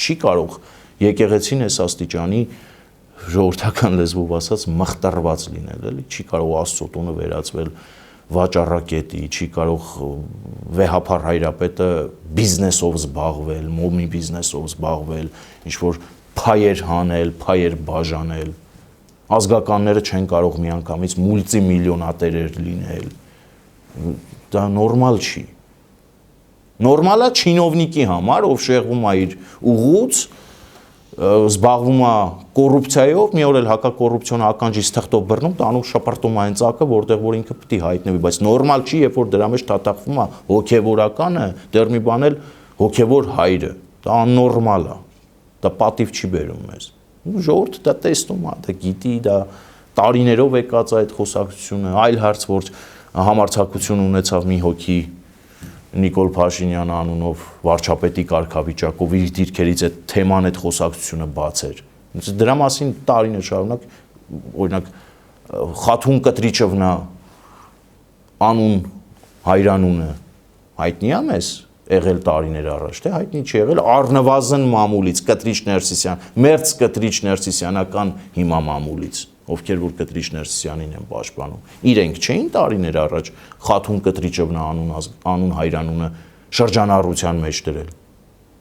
չի կարող եկեղեցին այս աստիճանի ժողովրդական լեզվով ասած մխտարված լինել, էլի, չի կարող Աստծո տունը վերածվել վաճառակետի, չի կարող վեհափառ հայրապետը բիզնեսով զբաղվել, մոմի բիզնեսով զբաղվել, ինչ-որ փայեր հանել, փայեր բաժանել, ազգականները չեն կարող միանգամից մուլտիմիլիոնատերեր լինել, դա նորմալ չի, նորմալ է չինովնիկի համար, ով շեղվում է իր ուղուց, զբաղվում է կոռուպցիայով, մի օր էլ հակակոռուպցիոն ականջից թղթով բռնում, տանում շպրտում այն ծակը, որտեղ որ ինքը պետք է հայտնվի, բայց նորմալ չի, երբ որ դրա մեջ թաթախվում է հոգևորականը, դեռ մի բան էլ հոգևոր հայրը, դա աննորմալ է, դա պատիվ չի բերում մեզ։ Ժողովուրդը դա տեսնում է, դա գիտի, դա տարիներով եկած այդ խոսակցությունը, այլ հարց, որ համարձակություն ունեցավ մի հոգի Նիկոլ Փաշինյանը անունով վարչապետի կարգավիճակով իր դիրքերից այդ թեման, այդ խոսակցությունը բացեր։ Դրա մասին տարիներ շարունակ, օրինակ Խաթուն Կտրիչովնա անուն հայրանունը հայտնի է մեզ եղել տարիներ առաջ, թե հայտնի չի եղել առնվազն մամուլից Կտրիչ Ներսիսյան, մերձ Կտրիչ Ներսիսյանական հիմա մամուլից, ովքեր որ Կտրիչ Ներսիսյանին են պաշտպանում, իրենք չէին տարիներ առաջ Խաթուն Կտրիչովնա անուն հայրանունը շրջանառության մեջ դրել։